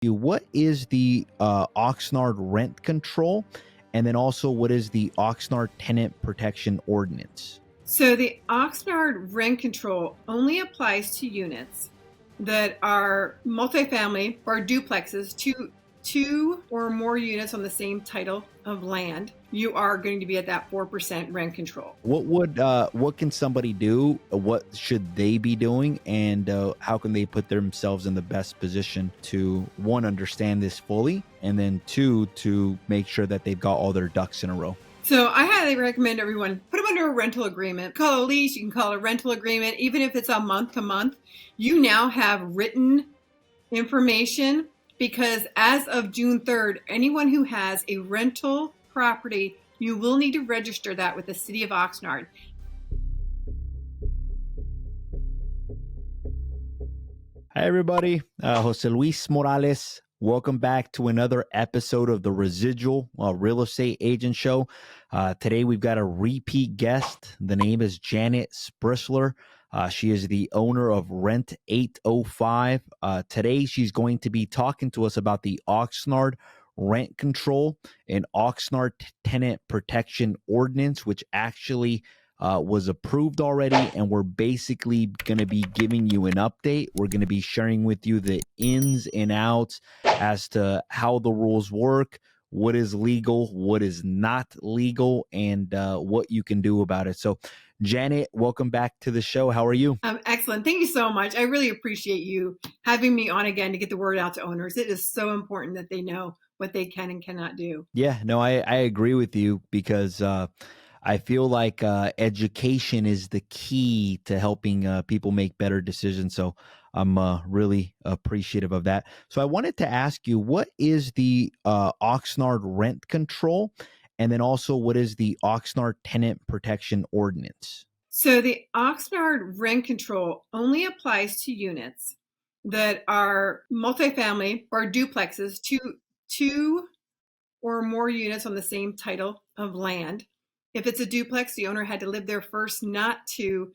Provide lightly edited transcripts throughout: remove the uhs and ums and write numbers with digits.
What is the Oxnard rent control? And then also, what is the Oxnard tenant protection ordinance? So the Oxnard rent control only applies to units that are multifamily or duplexes, two or more units on the same title of land. You are going to be at that 4% rent control. What can somebody do? What should they be doing? And how can they put themselves in the best position to, one, understand this fully, and then two, to make sure that they've got all their ducks in a row? So I highly recommend everyone put them under a rental agreement. Call it a lease, you can call it a rental agreement. Even if it's a month to month, you now have written information, because as of June 3rd, anyone who has a rental property, you will need to register that with the city of Oxnard. Hi, everybody. Jose Luis Morales. Welcome back to another episode of the Residual Real Estate Agent Show. Today, we've got a repeat guest. The name is Janet Sprissler. She is the owner of Rent 805. Today, she's going to be talking to us about the Oxnard rent control and Oxnard tenant protection ordinance, which actually was approved already, and we're basically going to be giving you an update. We're going to be sharing with you the ins and outs as to how the rules work, what is legal, what is not legal, and what you can do about it. So, Janet, welcome back to the show. How are you? Excellent. Thank you so much. I really appreciate you having me on again to get the word out to owners. It is so important that they know what they can and cannot do. Yeah, no, I agree with you, because I feel like education is the key to helping people make better decisions. So I'm really appreciative of that. So I wanted to ask you, what is the Oxnard rent control? And then also, what is the Oxnard tenant protection ordinance? So the Oxnard rent control only applies to units that are multifamily or duplexes, two or more units on the same title of land. If it's a duplex, the owner had to live there first not to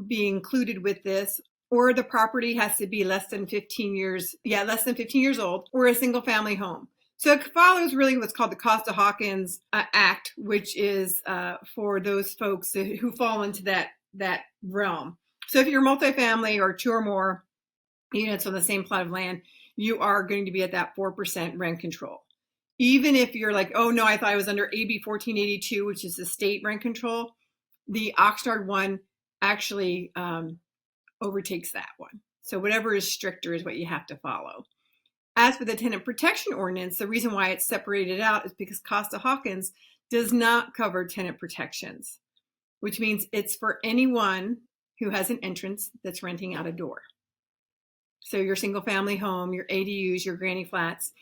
be included with this, or the property has to be less than 15 years old, or a single family home. So it follows really what's called the Costa-Hawkins Act, which is for those folks who fall into that realm. So if you're multifamily or two or more units on the same plot of land, you are going to be at that 4% rent control. Even if you're like, oh no, I thought I was under AB 1482, which is the state rent control, the Oxnard one actually overtakes that one. So whatever is stricter is what you have to follow. As for the tenant protection ordinance, the reason why it's separated out is because Costa-Hawkins does not cover tenant protections, which means it's for anyone who has an entrance that's renting out a door. So your single family home, your ADUs, your granny flats,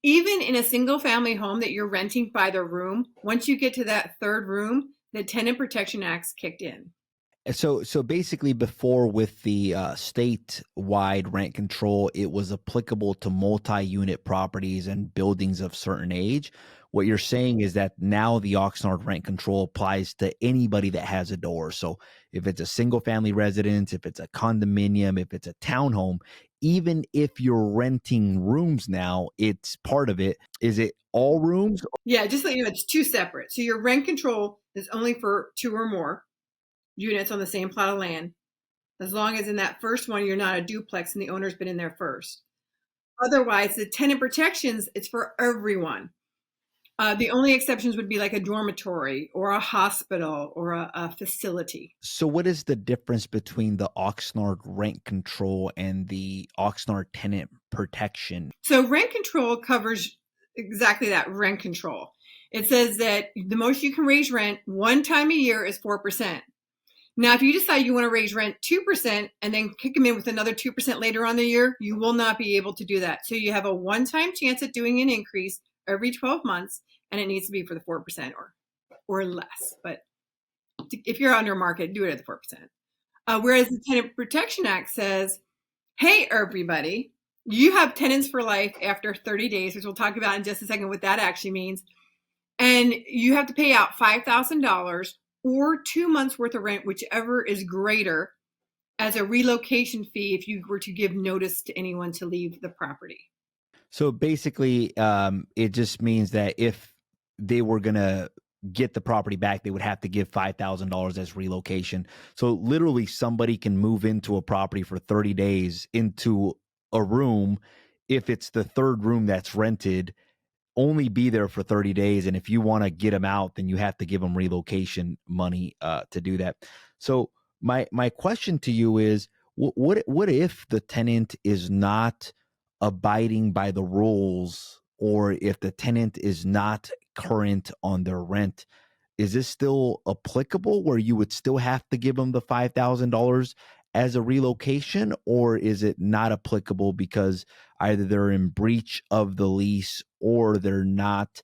even in a single family home that you're renting by the room, once you get to that third room, the Tenant Protection Act's kicked in. So basically, before, with the statewide rent control, it was applicable to multi-unit properties and buildings of certain age. What you're saying is that now the Oxnard rent control applies to anybody that has a door. So if it's a single family residence, if it's a condominium, if it's a townhome, even if you're renting rooms now, it's part of it. Is it all rooms? Yeah, just so you know, it's two separate. So your rent control is only for two or more units on the same plot of land, as long as in that first one you're not a duplex and the owner's been in there first. Otherwise, the tenant protections, it's for everyone. The only exceptions would be like a dormitory or a hospital or a facility. So what is the difference between the Oxnard rent control and the Oxnard tenant protection? So rent control covers exactly that, rent control. It says that the most you can raise rent one time a year is 4%. Now, if you decide you want to raise rent 2% and then kick them in with another 2% later on the year, you will not be able to do that. So you have a one-time chance at doing an increase every 12 months, and it needs to be for the 4% or less. But if you're under market, do it at the 4%. Whereas the Tenant Protection Act says, hey, everybody, you have tenants for life after 30 days, which we'll talk about in just a second what that actually means. And you have to pay out $5,000 or 2 months worth of rent, whichever is greater, as a relocation fee if you were to give notice to anyone to leave the property. So basically, it just means that if they were going to get the property back, they would have to give $5,000 as relocation. So literally, somebody can move into a property for 30 days into a room. If it's the third room that's rented, only be there for 30 days. And if you want to get them out, then you have to give them relocation money to do that. So my question to you is, what if the tenant is not abiding by the rules, or if the tenant is not current on their rent? Is this still applicable where you would still have to give them the $5,000 as a relocation, or is it not applicable because either they're in breach of the lease or they're not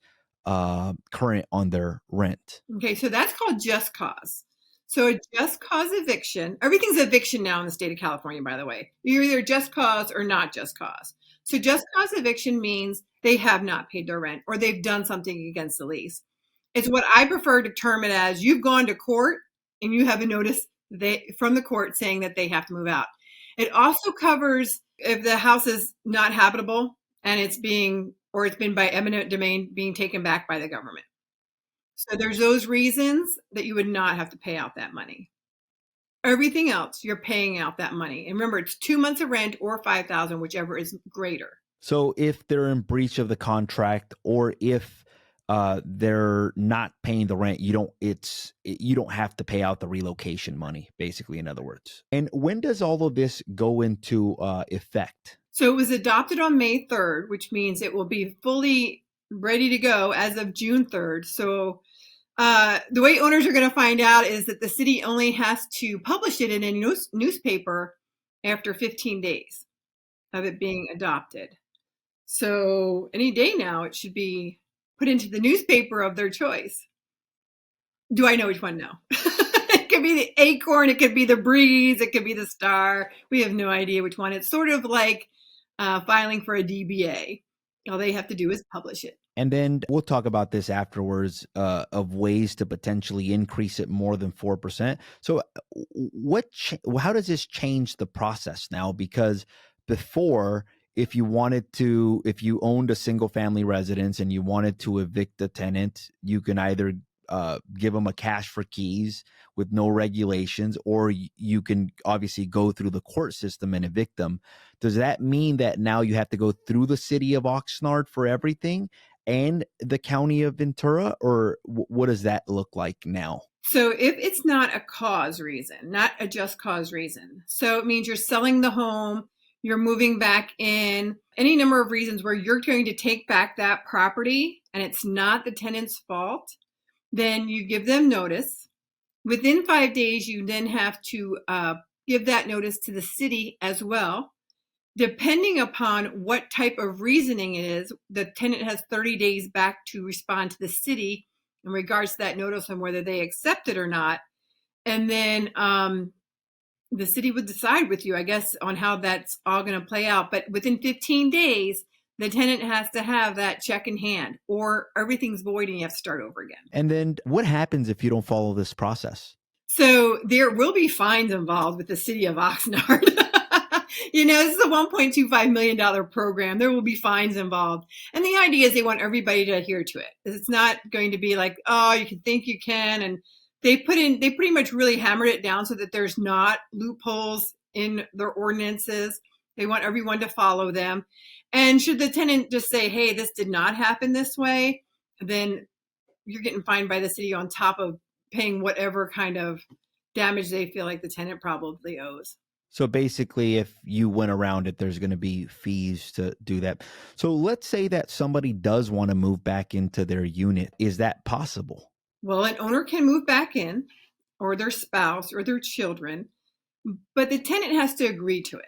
current on their rent? Okay, so that's called just cause. So a just cause eviction, everything's eviction now in the state of California, by the way. You're either just cause or not just cause. So just cause eviction means they have not paid their rent or they've done something against the lease. It's what I prefer to term it as: you've gone to court and you have a notice from the court saying that they have to move out. It also covers if the house is not habitable and it's been by eminent domain being taken back by the government. So there's those reasons that you would not have to pay out that money. Everything else, you're paying out that money. And remember, it's 2 months of rent or 5,000, whichever is greater. So if they're in breach of the contract, or if they're not paying the rent, you don't have to pay out the relocation money, basically, in other words. And when does all of this go into effect? So it was adopted on May 3rd, which means it will be fully ready to go as of June 3rd. So the way owners are going to find out is that the city only has to publish it in a newspaper after 15 days of it being adopted. So any day now, it should be put into the newspaper of their choice. Do I know which one? No. It could be the Acorn, it could be the Breeze, it could be the Star. We have no idea which one. It's sort of like filing for a DBA. All they have to do is publish it. And then we'll talk about this afterwards of ways to potentially increase it more than 4%. So how does this change the process now? Because before, if you owned a single family residence and you wanted to evict a tenant, you can either give them a cash for keys with no regulations, or you can obviously go through the court system and evict them. Does that mean that now you have to go through the city of Oxnard for everything and the county of Ventura, or what does that look like now? So if it's not a cause reason, not a just cause reason, so it means you're selling the home, you're moving back in, any number of reasons where you're going to take back that property and it's not the tenant's fault, then you give them notice. Within 5 days, you then have to give that notice to the city as well. Depending upon what type of reasoning it is, the tenant has 30 days back to respond to the city in regards to that notice and whether they accept it or not. And then the city would decide with you, I guess, on how that's all going to play out. But within 15 days, the tenant has to have that check in hand, or everything's void and you have to start over again. And then what happens if you don't follow this process? So there will be fines involved with the city of Oxnard. This is a $1.25 million program. There will be fines involved. And the idea is they want everybody to adhere to it. It's not going to be like, oh, you can think you can. And they pretty much really hammered it down so that there's not loopholes in their ordinances. They want everyone to follow them. And should the tenant just say, hey, this did not happen this way, then you're getting fined by the city on top of paying whatever kind of damage they feel like the tenant probably owes. So basically, if you went around it, there's going to be fees to do that. So let's say that somebody does want to move back into their unit. Is that possible? Well, an owner can move back in, or their spouse or their children, but the tenant has to agree to it.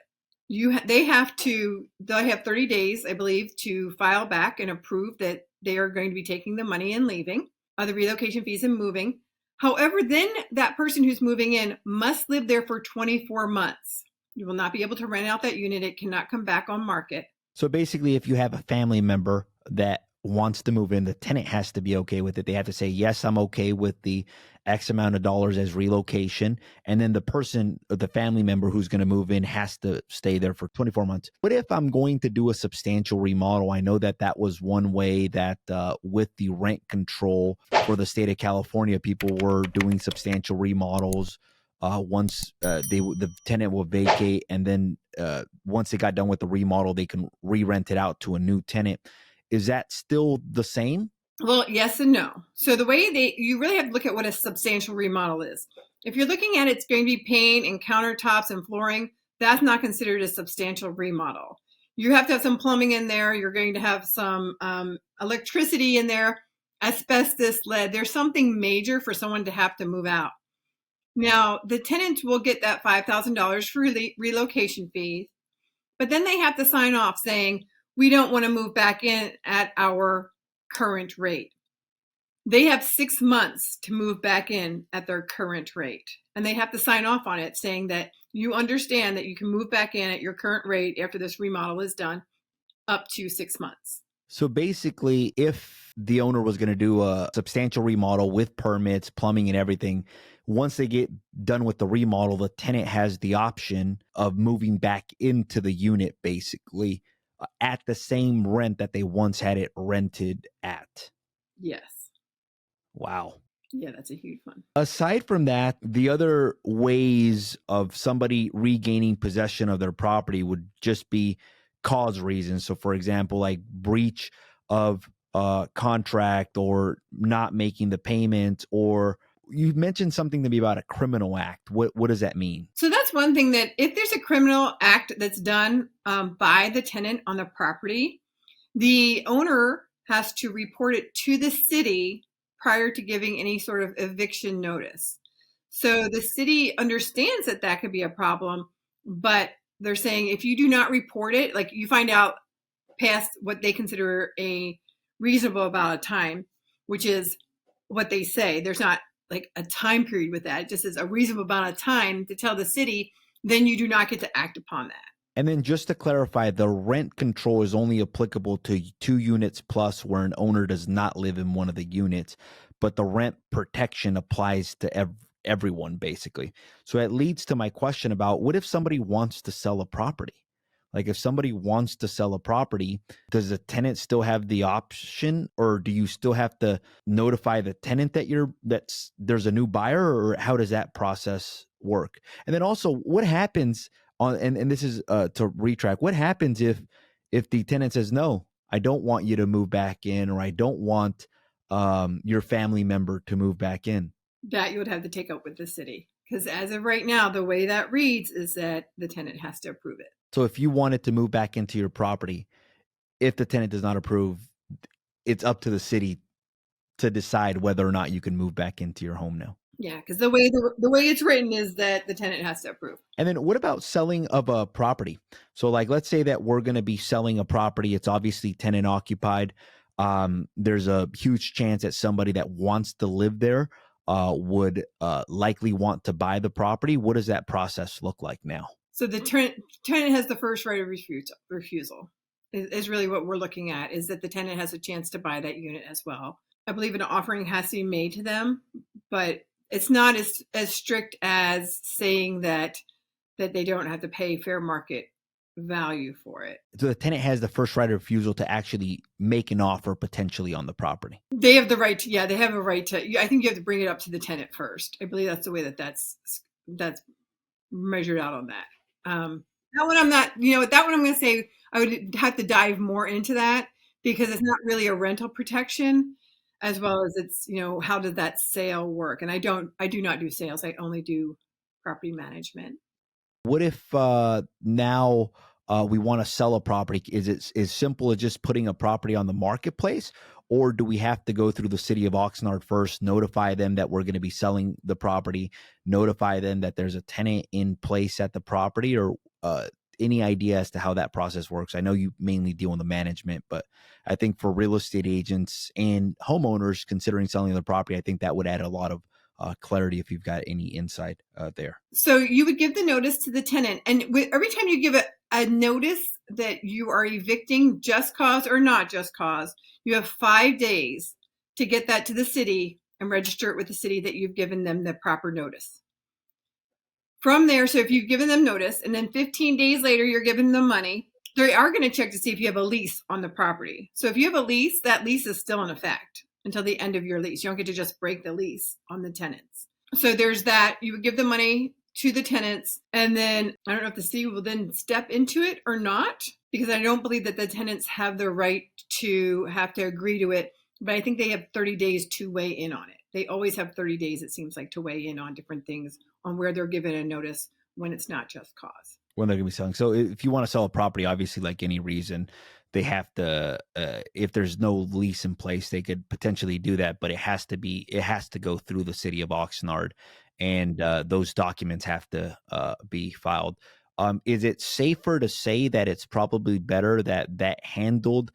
They have 30 days, I believe, to file back and approve that they are going to be taking the money and leaving, the relocation fees and moving. However, then that person who's moving in must live there for 24 months. You will not be able to rent out that unit. It cannot come back on market. So basically, if you have a family member that wants to move in, the tenant has to be okay with it. They have to say, yes, I'm okay with the X amount of dollars as relocation. And then the person, the family member who's going to move in has to stay there for 24 months. But if I'm going to do a substantial remodel, I know that that was one way that with the rent control for the state of California, people were doing substantial remodels. Once the tenant will vacate, and then once they got done with the remodel, they can re-rent it out to a new tenant. Is that still the same? Well, yes and no. So the way you really have to look at what a substantial remodel is. If you're looking at it's going to be paint and countertops and flooring, that's not considered a substantial remodel. You have to have some plumbing in there. You're going to have some electricity in there, asbestos, lead. There's something major for someone to have to move out. Now, the tenant will get that $5,000 for relocation fees, but then they have to sign off saying, we don't want to move back in at our current rate. They have 6 months to move back in at their current rate. And they have to sign off on it saying that you understand that you can move back in at your current rate after this remodel is done up to 6 months. So basically, if the owner was going to do a substantial remodel with permits, plumbing, and everything, once they get done with the remodel, the tenant has the option of moving back into the unit, basically, at the same rent that they once had it rented at. Yes. Wow. Yeah, that's a huge one. Aside from that, the other ways of somebody regaining possession of their property would just be cause reasons. So, for example, like breach of contract or not making the payment, or you mentioned something to me about a criminal act. What does that mean? So that's one thing, that if there's a criminal act that's done by the tenant on the property, the owner has to report it to the city prior to giving any sort of eviction notice. So the city understands that that could be a problem, but they're saying if you do not report it, like you find out past what they consider a reasonable amount of time, which is what they say, there's not like a time period with that. It just is a reasonable amount of time to tell the city, then you do not get to act upon that. And then just to clarify, the rent control is only applicable to 2 units plus where an owner does not live in one of the units, but the rent protection applies to everyone, basically. So it leads to my question about, what if somebody wants to sell a property? Like if somebody wants to sell a property, does the tenant still have the option, or do you still have to notify the tenant that there's a new buyer, or how does that process work? And then also, what happens and this is to retract, what happens if the tenant says, no, I don't want you to move back in, or I don't want your family member to move back in? That you would have to take up with the city, because as of right now, the way that reads is that the tenant has to approve it. So if you wanted to move back into your property, if the tenant does not approve, it's up to the city to decide whether or not you can move back into your home now. Yeah, because the way it's written is that the tenant has to approve. And then what about selling of a property? So like, let's say that we're going to be selling a property. It's obviously tenant occupied. There's a huge chance that somebody that wants to live there would likely want to buy the property. What does that process look like now? So the tenant has the first right of refusal is really what we're looking at, is that the tenant has a chance to buy that unit as well. I believe an offering has to be made to them, but it's not as strict as saying that they don't have to pay fair market value for it. So the tenant has the first right of refusal to actually make an offer potentially on the property. They have the right to, yeah, they have a right to, I think you have to bring it up to the tenant first. I believe that's the way that's measured out on that. That one I'm not, that one I'm going to say I would have to dive more into that, because it's not really a rental protection, as well as it's, how does that sale work? And I do not do sales. I only do property management. What if now we want to sell a property? Is it as simple as just putting a property on the marketplace, or do we have to go through the city of Oxnard first, notify them that we're going to be selling the property, notify them that there's a tenant in place at the property, or any idea as to how that process works? I know you mainly deal in the management, but I think for real estate agents and homeowners considering selling the property, I think that would add a lot of clarity if you've got any insight there. So you would give the notice to the tenant, and every time you give a notice that you are evicting just cause or not just cause, you have 5 days to get that to the city and register it with the city that you've given them the proper notice. From there, so if you've given them notice and then 15 days later you're giving them money, they are going to check to see if you have a lease on the property. So if you have a lease, that lease is still in effect until the end of your lease. You don't get to just break the lease on the tenants. So there's that. You would give the money to the tenants, and then I don't know if the city will then step into it or not, because I don't believe that the tenants have the right to have to agree to it, but I think they have 30 days to weigh in on it. They always have 30 days, it seems like, to weigh in on different things, on where they're given a notice when it's not just cause. When they're going to be selling. So if you want to sell a property, obviously, like any reason, they have to, if there's no lease in place, they could potentially do that, but it has to go through the city of Oxnard, and those documents have to be filed. Is it safer to say that it's probably better that handled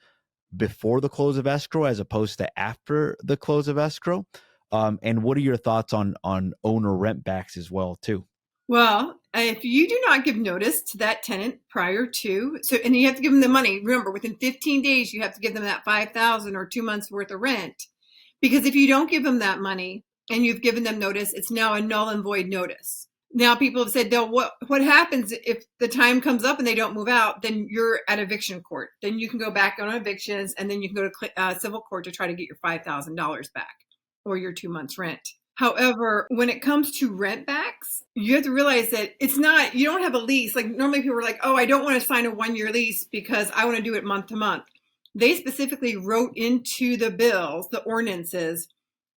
before the close of escrow as opposed to after the close of escrow? And what are your thoughts on owner rent backs as well, too? Well, if you do not give notice to that tenant prior to, and you have to give them the money, remember, within 15 days, you have to give them that $5,000 or 2 months worth of rent. Because if you don't give them that money and you've given them notice, it's now a null and void notice. Now people have said, what happens if the time comes up and they don't move out? Then you're at eviction court. Then you can go back on evictions, and then you can go to civil court to try to get your $5,000 back or your 2 months rent. However, when it comes to rent backs, you have to realize that you don't have a lease. Like normally people are like, oh, I don't want to sign a 1-year lease because I want to do it month to month. They specifically wrote into the bills, the ordinances,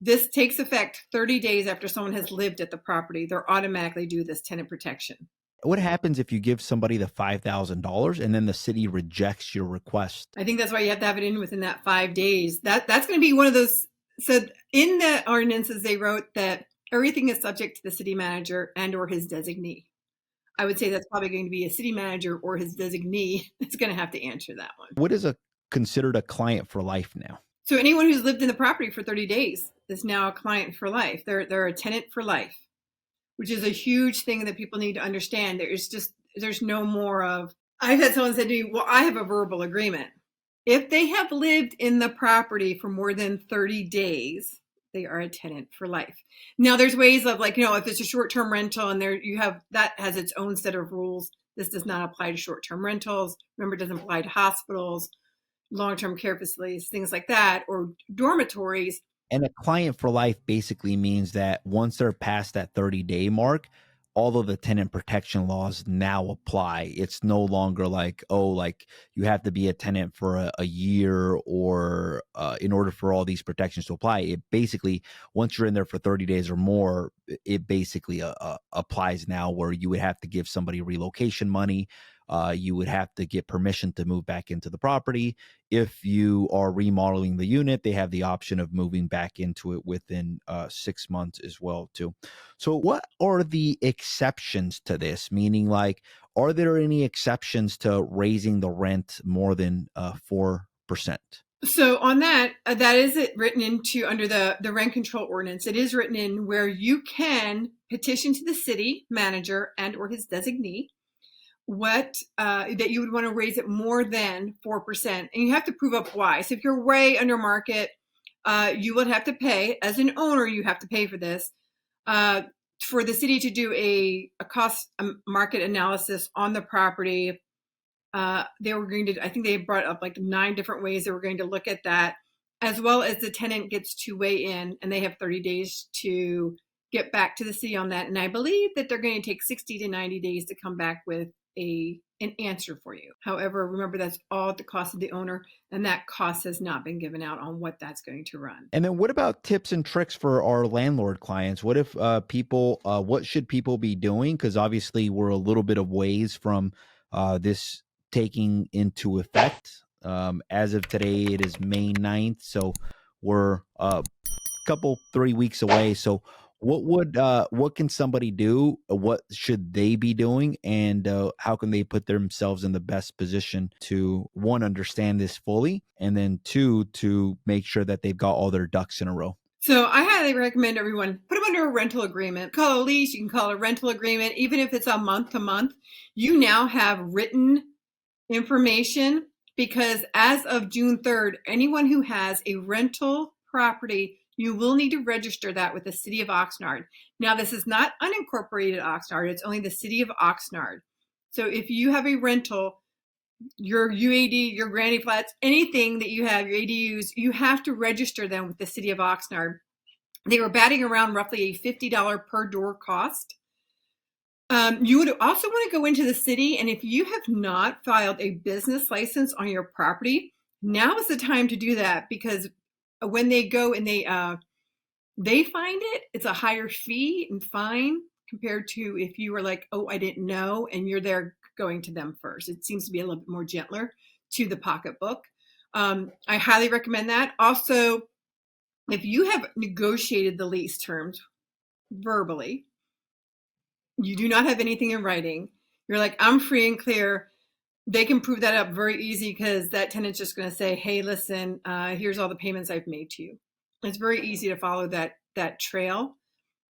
this takes effect 30 days after someone has lived at the property. They're automatically due this tenant protection. What happens if you give somebody the $5,000 and then the city rejects your request? I think that's why you have to have it in within that 5 days. That's going to be one of those. So in the ordinances, they wrote that everything is subject to the city manager and or his designee. I would say that's probably going to be a city manager or his designee that's going to have to answer that one. What is considered a client for life now? So anyone who's lived in the property for 30 days is now a client for life. They're a tenant for life, which is a huge thing that people need to understand. There's no more of, I've had someone say to me, well, I have a verbal agreement. If they have lived in the property for more than 30 days, they are a tenant for life. Now there's ways of if it's a short-term rental and that has its own set of rules. This does not apply to short-term rentals. Remember, it doesn't apply to hospitals, long-term care facilities, things like that, or dormitories. And a client for life basically means that once they're past that 30-day mark, all of the tenant protection laws now apply. It's no longer like you have to be a tenant for a year or in order for all these protections to apply. It basically, once you're in there for 30 days or more, it basically applies now, where you would have to give somebody relocation money. You would have to get permission to move back into the property. If you are remodeling the unit, they have the option of moving back into it within 6 months as well, too. So what are the exceptions to this? Meaning, are there any exceptions to raising the rent more than 4%? So on that is it written into under the rent control ordinance. It is written in where you can petition to the city manager and or his designee that you would want to raise it more than 4%, and you have to prove up why. So if you're way under market, you would have to pay, as an owner, you have to pay for this, for the city to do a cost market analysis on the property. They were going to, I think they brought up 9 different ways they were going to look at that, as well as the tenant gets to weigh in, and they have 30 days to get back to the city on that. And I believe that they're going to take 60 to 90 days to come back with an answer for you. However, remember, that's all at the cost of the owner, and that cost has not been given out on what that's going to run. And then what about tips and tricks for our landlord clients? What if what should people be doing? Because obviously we're a little bit of ways from this taking into effect. As of today, it is May 9th. So we're a 3 weeks away. So what can somebody do? What should they be doing? And how can they put themselves in the best position to, 1, understand this fully, and then 2, to make sure that they've got all their ducks in a row? So I highly recommend everyone put them under a rental agreement. Call it a lease, you can call it a rental agreement. Even if it's a month to month, you now have written information, because as of June 3rd, anyone who has a rental property, you will need to register that with the city of Oxnard. Now, this is not unincorporated Oxnard. It's only the city of Oxnard. So if you have a rental, your UAD, your granny flats, anything that you have, your ADUs, you have to register them with the city of Oxnard. They were batting around roughly a $50 per door cost. You would also want to go into the city, and if you have not filed a business license on your property, now is the time to do that, because when they go and they find it, it's a higher fee and fine compared to if you were like, oh, I didn't know, and you're there going to them first. It seems to be a little bit more gentler to the pocketbook. I highly recommend that. Also, if you have negotiated the lease terms verbally, you do not have anything in writing, you're like, I'm free and clear, they can prove that up very easy, because that tenant's just going to say, hey, listen, here's all the payments I've made to you. It's very easy to follow that trail.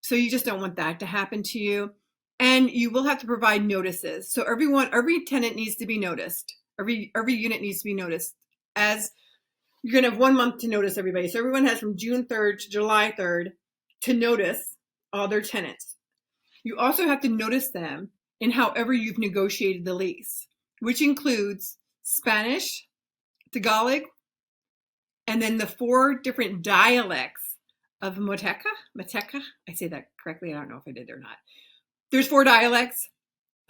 So you just don't want that to happen to you. And you will have to provide notices. So every tenant needs to be noticed. Every unit needs to be noticed. As you're going to have 1 month to notice everybody. So everyone has from June 3rd to July 3rd to notice all their tenants. You also have to notice them in however you've negotiated the lease, which includes Spanish, Tagalog, and then the 4 different dialects of Moteca. I say that correctly. I don't know if I did or not. There's 4 dialects,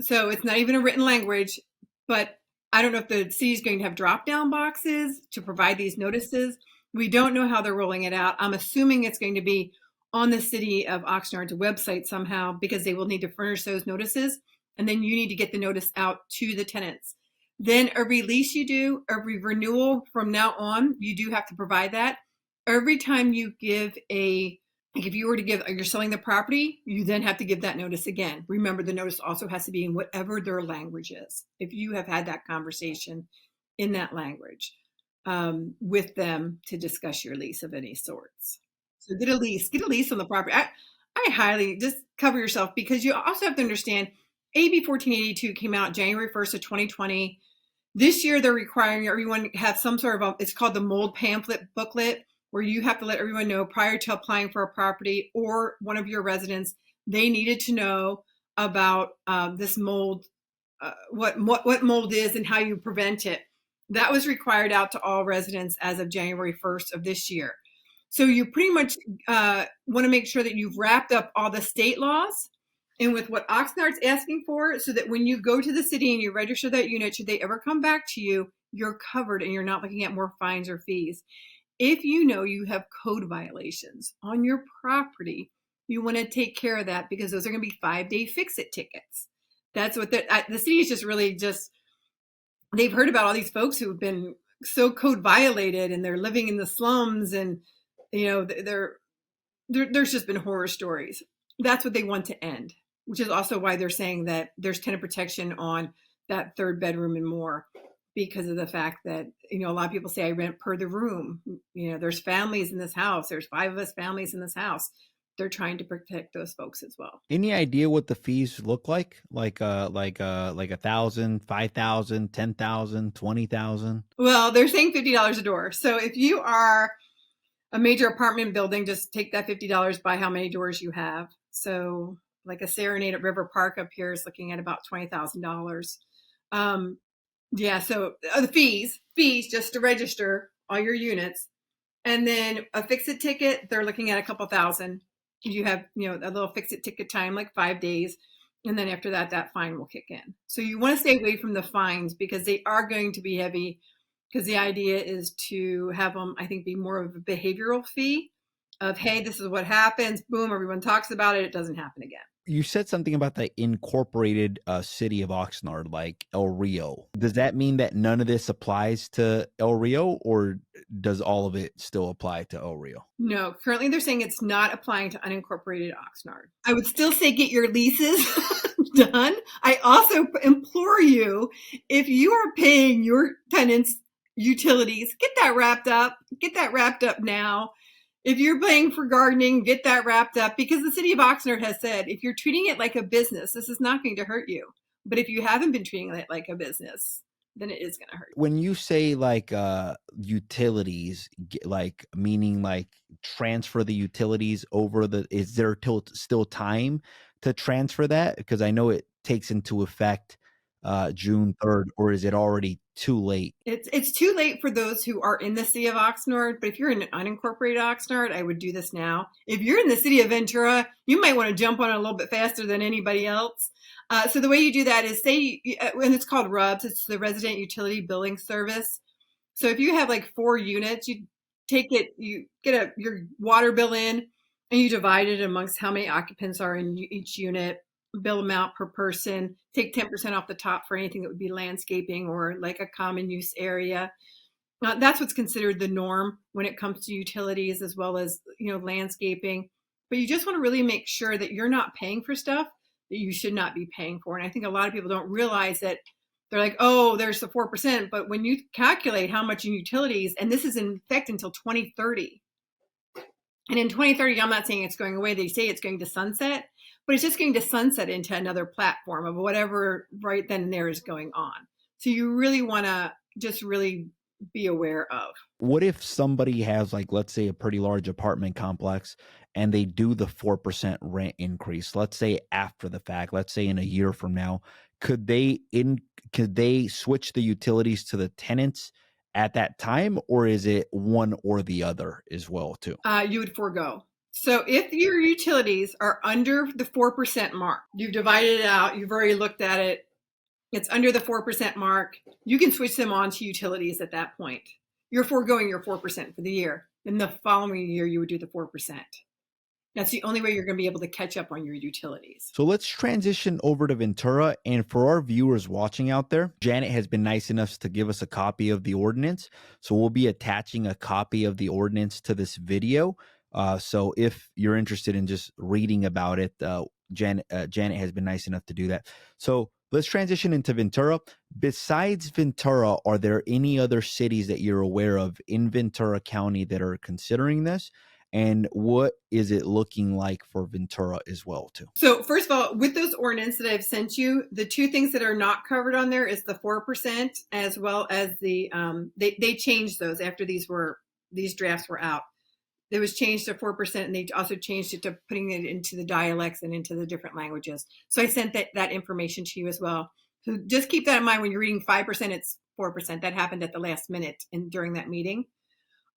so it's not even a written language, but I don't know if the city's going to have drop-down boxes to provide these notices. We don't know how they're rolling it out. I'm assuming it's going to be on the city of Oxnard's website somehow, because they will need to furnish those notices, and then you need to get the notice out to the tenants. Then every lease you do, every renewal from now on, you do have to provide that. Every time you give if you were to give, you're selling the property, you then have to give that notice again. Remember, the notice also has to be in whatever their language is. If you have had that conversation in that language with them to discuss your lease of any sorts. So get a lease on the property. I highly just cover yourself, because you also have to understand AB 1482 came out January 1st of 2020. This year, they're requiring everyone to have some sort of it's called the mold pamphlet booklet, where you have to let everyone know prior to applying for a property or one of your residents, they needed to know about this mold, what mold is and how you prevent it. That was required out to all residents as of January 1st of this year. So you pretty much want to make sure that you've wrapped up all the state laws and with what Oxnard's asking for, so that when you go to the city and you register that unit, should they ever come back to you, you're covered and you're not looking at more fines or fees. If you know you have code violations on your property, you want to take care of that, because those are going to be 5-day fix-it tickets. That's what the city is just really they've heard about all these folks who have been so code violated, and they're living in the slums, and there's just been horror stories. That's what they want to end, which is also why they're saying that there's tenant protection on that 3rd bedroom and more, because of the fact that, a lot of people say I rent per the room. There's families in this house. There's 5 of us families in this house. They're trying to protect those folks as well. Any idea what the fees look like? Like 1,000, 5,000, 10,000, 20,000? Well, they're saying $50 a door. So if you are a major apartment building, just take that $50 by how many doors you have. So like a Serenade at River Park up here is looking at about $20,000. Yeah, so the fees just to register all your units. And then a fix-it ticket, they're looking at a couple thousand. You have, a little fix-it ticket time, like 5 days. And then after that, that fine will kick in. So you want to stay away from the fines, because they are going to be heavy, because the idea is to have them, I think, be more of a behavioral fee of, hey, this is what happens. Boom, everyone talks about it. It doesn't happen again. You said something about the incorporated city of Oxnard, like El Rio. Does that mean that none of this applies to El Rio, or does all of it still apply to El Rio? No, currently they're saying it's not applying to unincorporated Oxnard. I would still say get your leases done. I also implore you, if you are paying your tenants utilities, get that wrapped up. Get that wrapped up now. If you're paying for gardening, get that wrapped up, because the city of Oxnard has said, if you're treating it like a business, this is not going to hurt you. But if you haven't been treating it like a business, then it is going to hurt. When you say like utilities, like meaning like transfer the utilities over is there still time to transfer that? Because I know it takes into effect June 3rd, or is it already too late? It's too late for those who are in the city of Oxnard, but if you're in unincorporated Oxnard, I would do this now. If you're in the city of Ventura, you might want to jump on it a little bit faster than anybody else. So the way you do that is and it's called RUBS, it's the Resident Utility Billing Service. So if you have like 4 units, you get your water bill in and you divide it amongst how many occupants are in each unit, bill them out per person, take 10% off the top for anything that would be landscaping or like a common use area. That's what's considered the norm when it comes to utilities as well as, landscaping. But you just want to really make sure that you're not paying for stuff that you should not be paying for. And I think a lot of people don't realize that. They're like, oh, there's the 4%. But when you calculate how much in utilities, and this is in effect until 2030. And in 2030, I'm not saying it's going away. They say it's going to sunset, but it's just going to sunset into another platform of whatever right then and there is going on. So you really want to just really be aware of. What if somebody has, like, let's say a pretty large apartment complex and they do the 4% rent increase, let's say after the fact, let's say in a year from now, could they switch the utilities to the tenants at that time, or is it one or the other as well too? You would forego. So if your utilities are under the 4% mark, you've divided it out, you've already looked at it, it's under the 4% mark, you can switch them on to utilities at that point. You're foregoing your 4% for the year. In the following year, you would do the 4%. That's the only way you're going to be able to catch up on your utilities. So let's transition over to Ventura. And for our viewers watching out there, Janet has been nice enough to give us a copy of the ordinance. So we'll be attaching a copy of the ordinance to this video. So if you're interested in just reading about it, Janet has been nice enough to do that. So let's transition into Ventura. Besides Ventura, are there any other cities that you're aware of in Ventura County that are considering this? And what is it looking like for Ventura as well, too? So first of all, with those ordinances that I've sent you, the 2 things that are not covered on there is the 4% as well as the they changed those after these drafts were out. It was changed to 4%, and they also changed it to putting it into the dialects and into the different languages. So I sent that information to you as well. So just keep that in mind when you're reading 5%, it's 4%. That happened at the last minute during that meeting.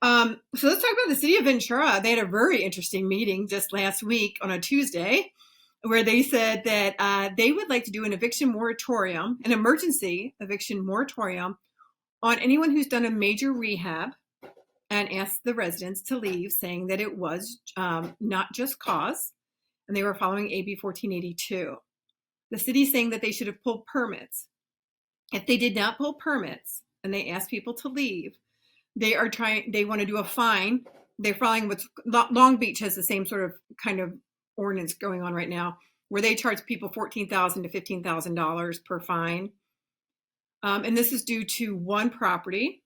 So let's talk about the city of Ventura. They had a very interesting meeting just last week on a Tuesday where they said that they would like to do an eviction moratorium, an emergency eviction moratorium on anyone who's done a major rehab and asked the residents to leave, saying that it was not just cause, and they were following AB 1482. The city's saying that they should have pulled permits. If they did not pull permits and they asked people to leave, they want to do a fine. They're following Long Beach has the same sort of kind of ordinance going on right now, where they charge people $14,000 to $15,000 per fine. And this is due to one property.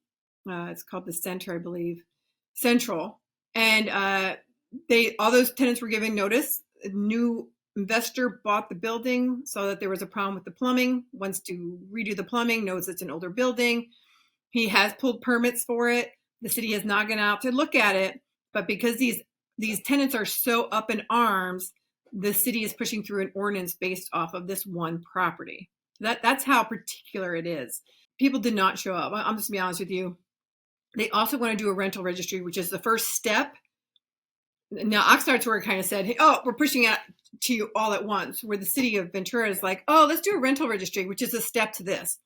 It's called the Center, I believe, Central. And all those tenants were given notice. A new investor bought the building, saw that there was a problem with the plumbing, wants to redo the plumbing, knows it's an older building. He has pulled permits for it. The city has not gone out to look at it, but because these tenants are so up in arms, the city is pushing through an ordinance based off of this one property. That's how particular it is. People did not show up. I'm just gonna be honest with you. They also want to do a rental registry, which is the first step. Now, Oxnard sort of kind of said, hey, we're pushing it to you all at once, where the city of Ventura is like, let's do a rental registry, which is a step to this.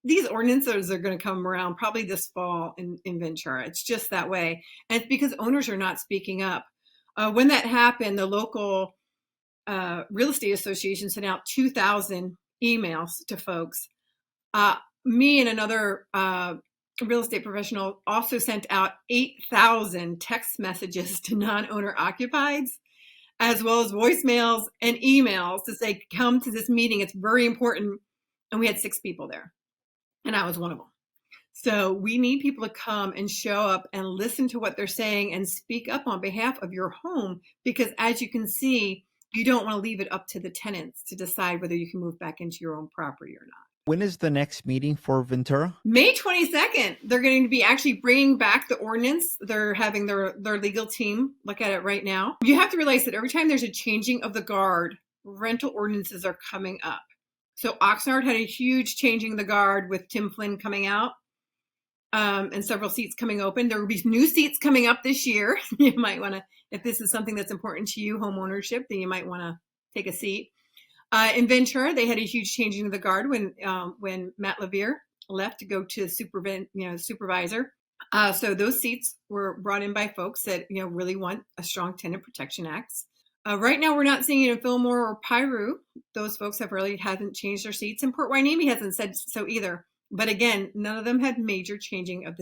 These ordinances are going to come around probably this fall in Ventura. It's just that way. And it's because owners are not speaking up. When that happened, the local real estate association sent out 2,000 emails to folks. Me and another real estate professional also sent out 8,000 text messages to non-owner occupieds, as well as voicemails and emails to say, come to this meeting. It's very important. And we had 6 people there. And I was one of them. So we need people to come and show up and listen to what they're saying and speak up on behalf of your home, because as you can see, you don't want to leave it up to the tenants to decide whether you can move back into your own property or not. When is the next meeting for Ventura? May 22nd. They're going to be actually bringing back the ordinance. They're having their legal team look at it right now. You have to realize that every time there's a changing of the guard, rental ordinances are coming up. So Oxnard had a huge changing the guard with Tim Flynn coming out, and several seats coming open. There will be new seats coming up this year. You might want to, if this is something that's important to you, home ownership, then you might want to take a seat. In Ventura, they had a huge changing of the guard when Matt Levere left to go to supervisor. So those seats were brought in by folks that really want a strong Tenant Protection Act. Right now, we're not seeing it in Fillmore or Piru. Those folks hasn't changed their seats, and Port Hueneme hasn't said so either. But again, none of them had major changing of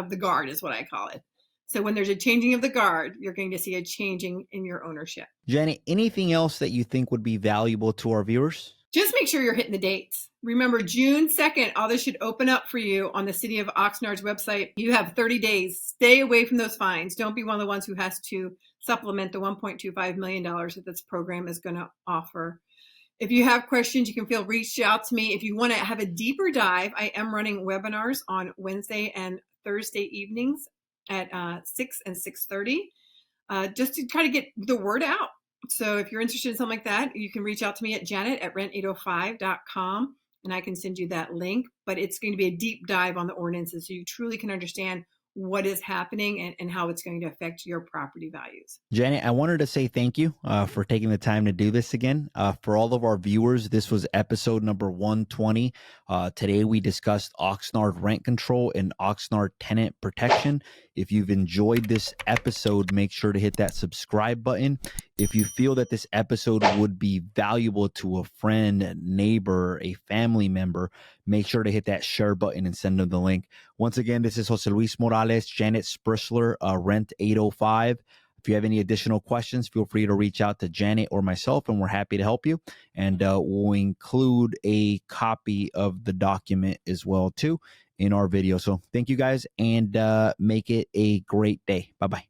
the guard, is what I call it. So when there's a changing of the guard, you're going to see a changing in your ownership. Janet, anything else that you think would be valuable to our viewers? Just make sure you're hitting the dates. Remember, June 2nd, all this should open up for you on the City of Oxnard's website. You have 30 days. Stay away from those fines. Don't be one of the ones who has to supplement the $1.25 million that this program is going to offer. If you have questions, you can reach out to me. If you want to have a deeper dive, I am running webinars on Wednesday and Thursday evenings at 6 and 6:30, just to try to get the word out. So if you're interested in something like that, you can reach out to me at janet@rent805.com, and I can send you that link. But it's going to be a deep dive on the ordinances so you truly can understand what is happening and how it's going to affect your property values. Janet, I wanted to say thank you for taking the time to do this again. For all of our viewers, this was episode number 120. Today we discussed Oxnard rent control and Oxnard tenant protection. If you've enjoyed this episode, make sure to hit that subscribe button. If you feel that this episode would be valuable to a friend, a neighbor, a family member, make sure to hit that share button and send them the link. Once again, this is Jose Luis Morales, Janet Sprissler, Rent 805. If you have any additional questions, feel free to reach out to Janet or myself, and we're happy to help you. And we'll include a copy of the document as well, too, in our video. So thank you guys, and make it a great day. Bye-bye.